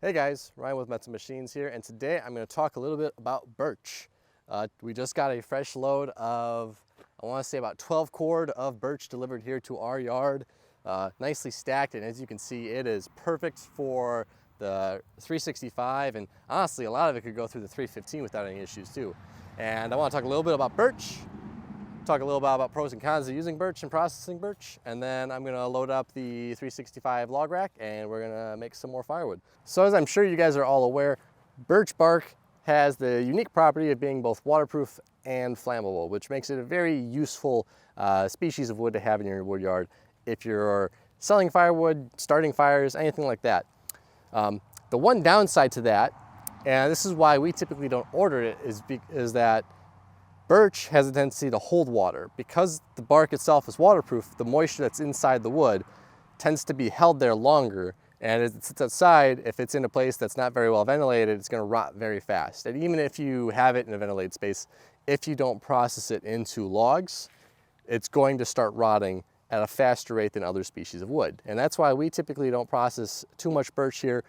Hey guys, Ryan with Mets and Machines here, and today I'm going to talk a little bit about birch. We just got a fresh load of, I want to say about 12 cord of birch delivered here to our yard, nicely stacked, and as you can see it is perfect for the 365, and honestly a lot of it could go through the 315 without any issues too. And I want to talk a little bit about birch, talk a little bit about pros and cons of using birch and processing birch, and then I'm gonna load up the 365 log rack and we're gonna make some more firewood. So as I'm sure you guys are all aware, birch bark has the unique property of being both waterproof and flammable, which makes it a very useful species of wood to have in your wood yard if you're selling firewood, starting fires, anything like that. The one downside to that, and this is why we typically don't order it, is that birch has a tendency to hold water. Because the bark itself is waterproof, the moisture that's inside the wood tends to be held there longer, and as it sits outside, if it's in a place that's not very well ventilated, it's going to rot very fast. And even if you have it in a ventilated space, if you don't process it into logs, it's going to start rotting at a faster rate than other species of wood. And that's why we typically don't process too much birch here.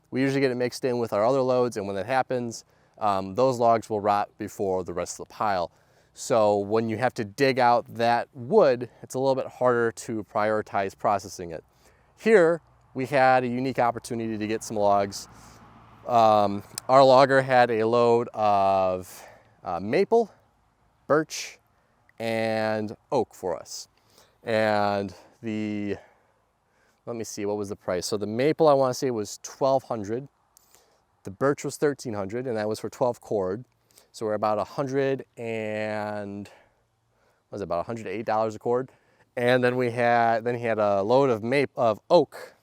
We usually get it mixed in with our other loads, and when that happens, those logs will rot before the rest of the pile. So when you have to dig out that wood, it's a little bit harder to prioritize processing it. Here, we had a unique opportunity to get some logs. Our logger had a load of maple, birch, and oak for us. And let me see, what was the price? So the maple, I want to say, was $1,200. The birch was $1,300, and that was for 12 cord. So we're about $108 a cord. And then he had a load of oak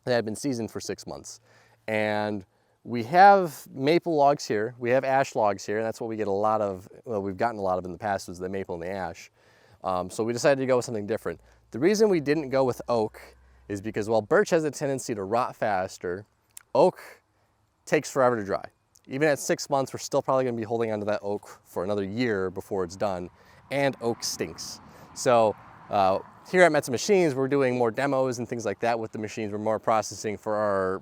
that had been seasoned for 6 months. And we have maple logs here, we have ash logs here, and that's what we get a lot of, well, we've gotten a lot of in the past, was the maple and the ash. So we decided to go with something different. The reason we didn't go with oak is because while birch has a tendency to rot faster, oak takes forever to dry. Even at 6 months, we're still probably gonna be holding onto that oak for another year before it's done, and oak stinks. So here at Mets and Machines, we're doing more demos and things like that with the machines. We're more processing for our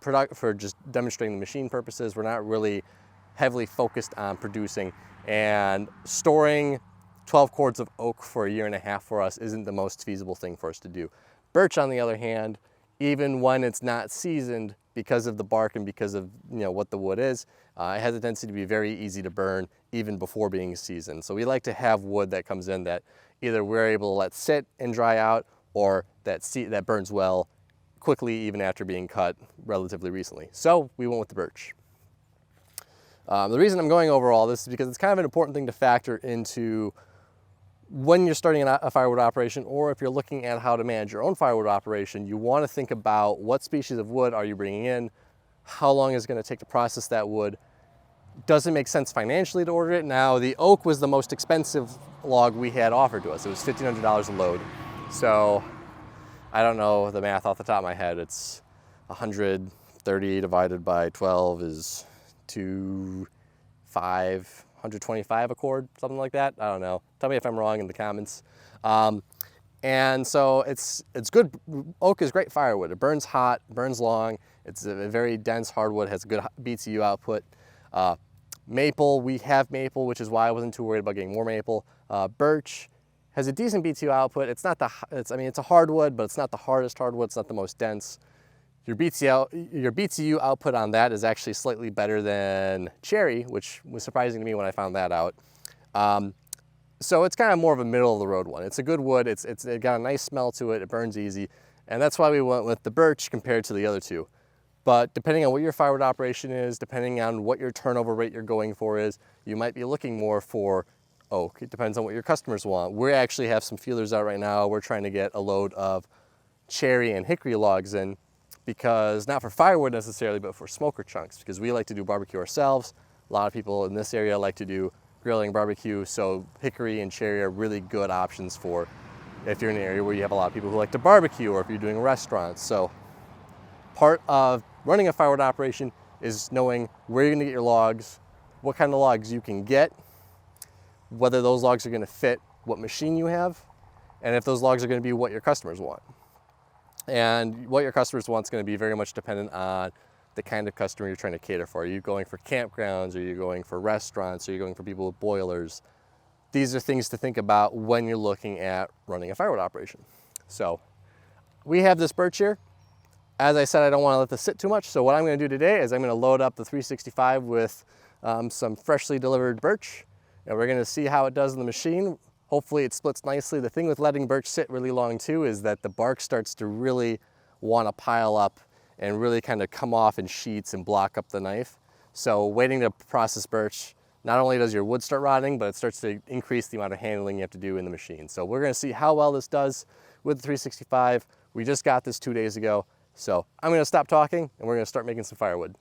product, for just demonstrating the machine purposes. We're not really heavily focused on producing, and storing 12 cords of oak for a year and a half for us isn't the most feasible thing for us to do. Birch, on the other hand, even when it's not seasoned, because of the bark and because of what the wood is, it has a tendency to be very easy to burn even before being seasoned. So we like to have wood that comes in that either we're able to let sit and dry out, or that burns well quickly even after being cut relatively recently. So we went with the birch. The reason I'm going over all this is because it's kind of an important thing to factor into when you're starting a firewood operation, or if you're looking at how to manage your own firewood operation. You want to think about what species of wood are you bringing in, how long is it going to take to process that wood, does it make sense financially to order it? Now, the oak was the most expensive log we had offered to us. It was $1,500 a load. So I don't know the math off the top of my head. It's 130 divided by 12 is 125 a cord, something like that. I don't know. Tell me if I'm wrong in the comments. And so it's good. Oak is great firewood. It burns hot, burns long. It's a very dense hardwood, has good BTU output. Maple, we have maple, which is why I wasn't too worried about getting more maple. Birch has a decent BTU output. It's a hardwood, but it's not the hardest hardwood. It's not the most dense. Your BTU output on that is actually slightly better than cherry, which was surprising to me when I found that out. So it's kind of more of a middle of the road one. It's a good wood, it got a nice smell to it, it burns easy, and that's why we went with the birch compared to the other two. But depending on what your firewood operation is, depending on what your turnover rate you're going for is, you might be looking more for oak. It depends on what your customers want. We actually have some feelers out right now. We're trying to get a load of cherry and hickory logs in, because not for firewood necessarily, but for smoker chunks, because we like to do barbecue ourselves. A lot of people in this area like to do grilling barbecue, so hickory and cherry are really good options for if you're in an area where you have a lot of people who like to barbecue, or if you're doing restaurants. So part of running a firewood operation is knowing where you're gonna get your logs, what kind of logs you can get, whether those logs are gonna fit what machine you have, and if those logs are gonna be what your customers want. And what your customers want is going to be very much dependent on the kind of customer you're trying to cater for. Are you going for campgrounds? Are you going for restaurants? Are you going for people with boilers? These are things to think about when you're looking at running a firewood operation. So we have this birch here. As I said, I don't want to let this sit too much. So what I'm going to do today is I'm going to load up the 365 with some freshly delivered birch, and we're going to see how it does in the machine. Hopefully it splits nicely. The thing with letting birch sit really long too is that the bark starts to really want to pile up and really kind of come off in sheets and block up the knife. So waiting to process birch, not only does your wood start rotting, but it starts to increase the amount of handling you have to do in the machine. So we're going to see how well this does with the 365. We just got this 2 days ago. So I'm going to stop talking and we're going to start making some firewood.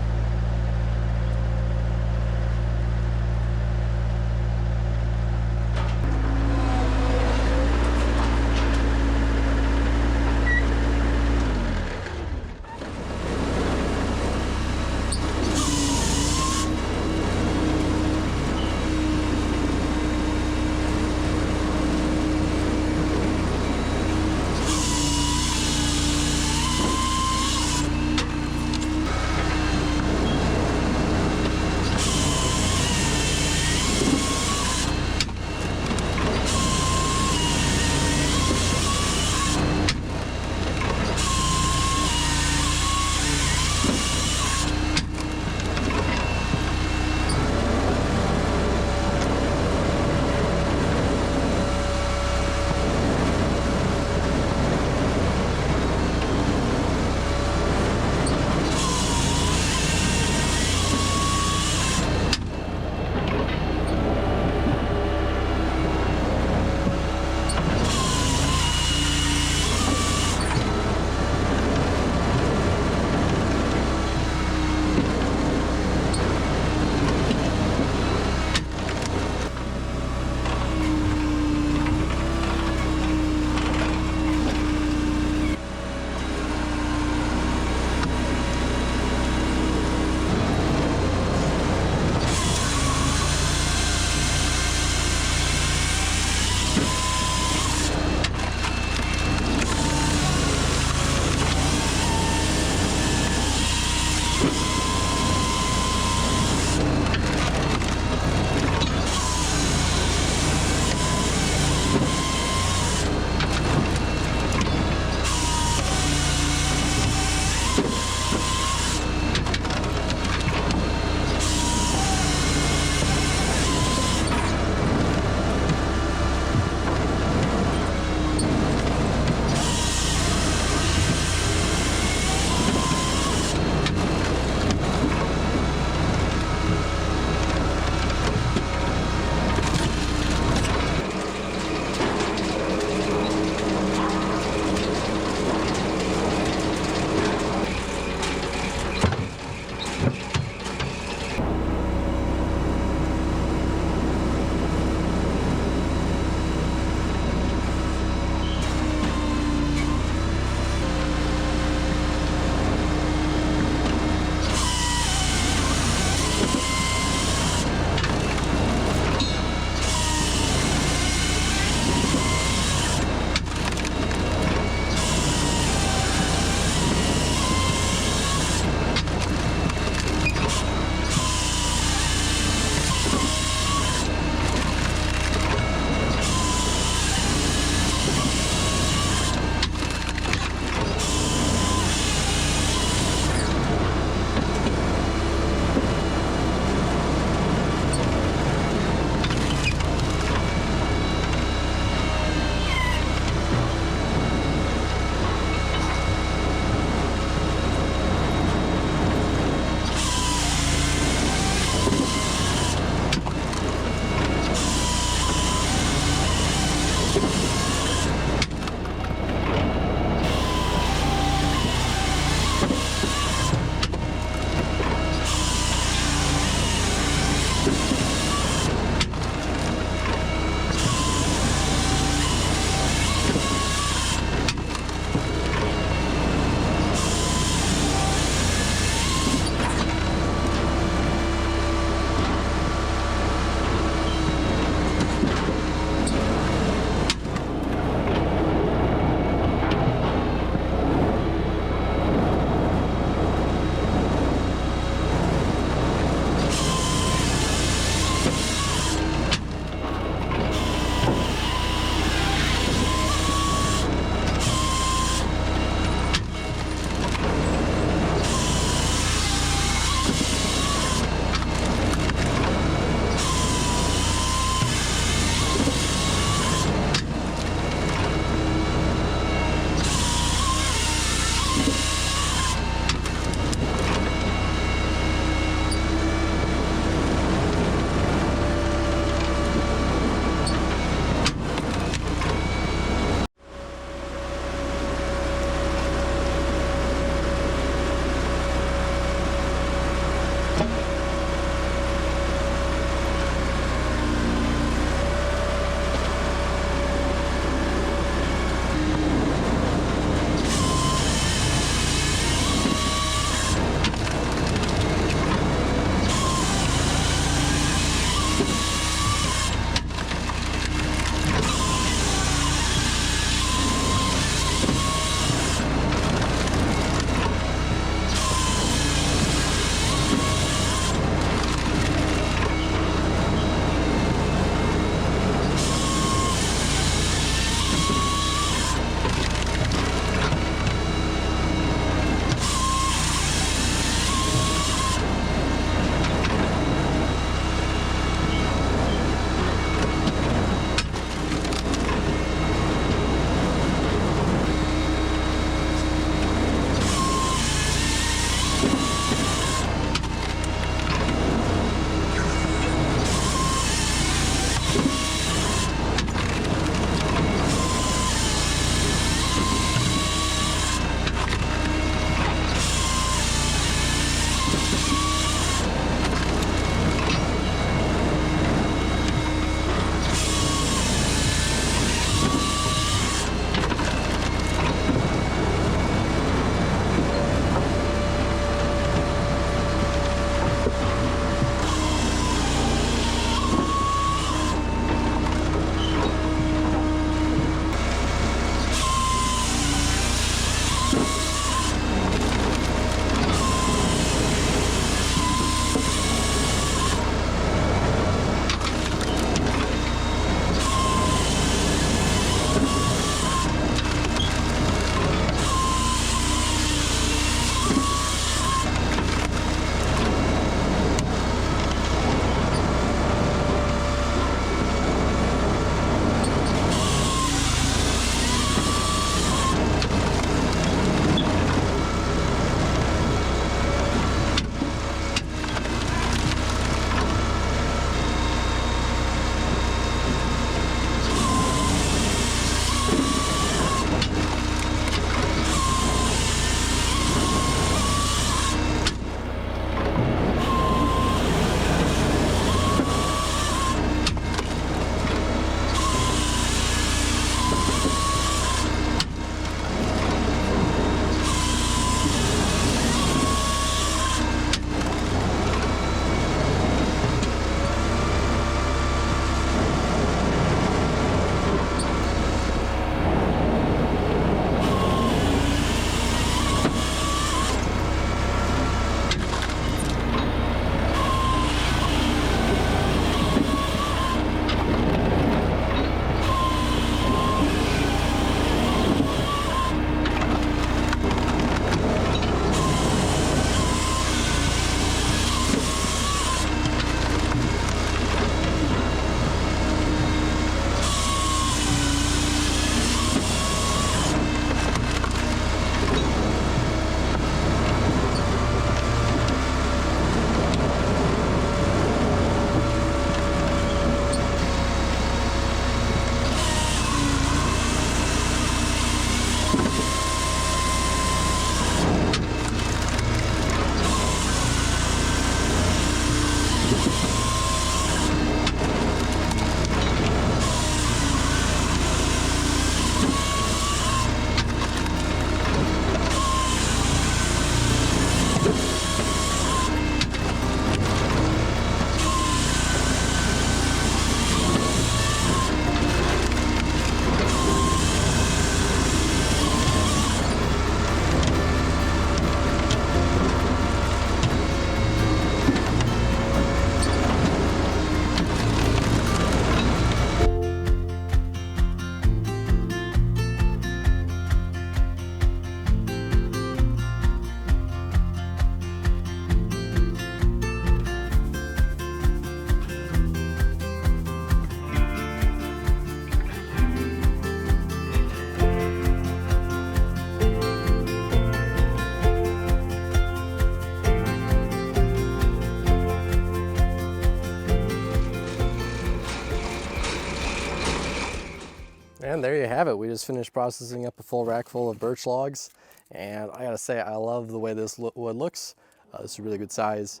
And there you have it. We just finished processing up a full rack full of birch logs. And I gotta say, I love the way this wood looks. This is a really good size.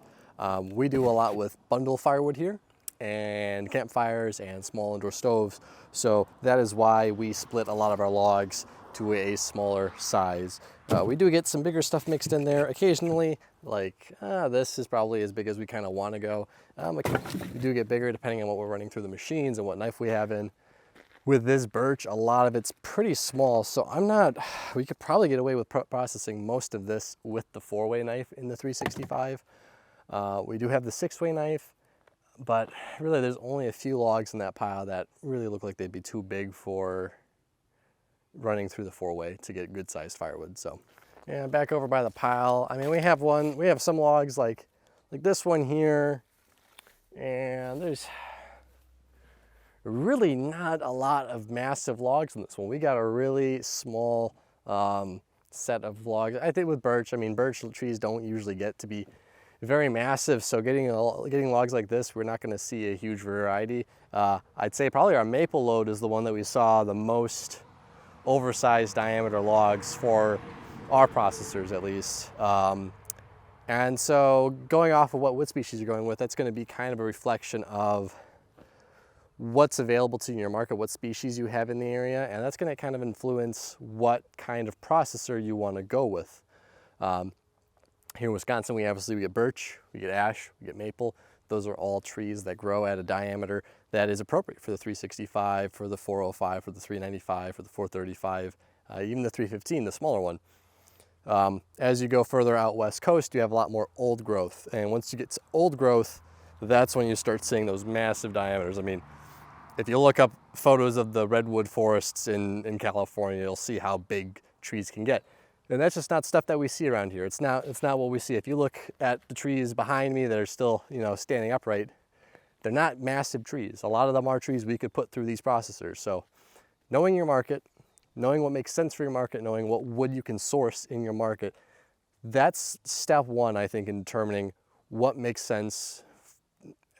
We do a lot with bundle firewood here and campfires and small indoor stoves. So that is why we split a lot of our logs to a smaller size. We do get some bigger stuff mixed in there occasionally, like this is probably as big as we kind of want to go. We do get bigger depending on what we're running through the machines and what knife we have in. With this birch, a lot of it's pretty small, so we could probably get away with processing most of this with the 4-way knife in the 365. We do have the 6-way knife, but really there's only a few logs in that pile that really look like they'd be too big for running through the 4-way to get good sized firewood. So yeah, back over by the pile, I mean, we have some logs like this one here, and there's really not a lot of massive logs in this one. We got a really small set of logs. I think with birch, I mean, birch trees don't usually get to be very massive, so getting logs like this, we're not going to see a huge variety. I'd say probably our maple load is the one that we saw the most oversized diameter logs for our processors, at least. And so going off of what wood species you're going with, that's going to be kind of a reflection of what's available to you in your market, what species you have in the area, and that's going to kind of influence what kind of processor you want to go with. Here in Wisconsin, we get birch, we get ash, we get maple. Those are all trees that grow at a diameter that is appropriate for the 365, for the 405, for the 395, for the 435, even the 315, the smaller one. As you go further out west coast, you have a lot more old growth. And once you get to old growth, that's when you start seeing those massive diameters. I mean, if you look up photos of the redwood forests in California, you'll see how big trees can get. And that's just not stuff that we see around here. It's not what we see. If you look at the trees behind me that are still, standing upright, they're not massive trees. A lot of them are trees we could put through these processors. So knowing your market, knowing what makes sense for your market, knowing what wood you can source in your market, that's step one, I think, in determining what makes sense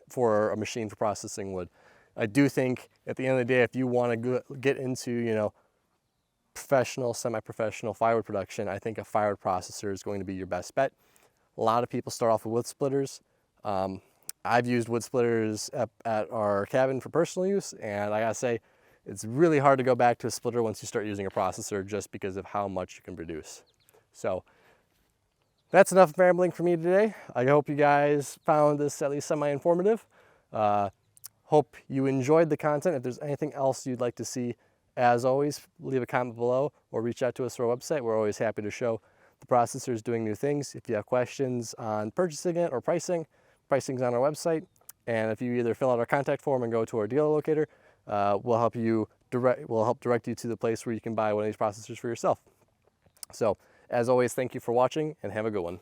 for a machine for processing wood. I do think at the end of the day, if you want to get into, professional, semi-professional firewood production, I think a firewood processor is going to be your best bet. A lot of people start off with wood splitters. I've used wood splitters at our cabin for personal use, and I gotta say, it's really hard to go back to a splitter once you start using a processor just because of how much you can produce. So that's enough rambling for me today. I hope you guys found this at least semi-informative. Hope you enjoyed the content. If there's anything else you'd like to see, as always, leave a comment below or reach out to us through our website. We're always happy to show the processors doing new things. If you have questions on purchasing it or pricing's on our website. And if you either fill out our contact form and go to our dealer locator, we'll help direct you to the place where you can buy one of these processors for yourself. So, as always, thank you for watching and have a good one.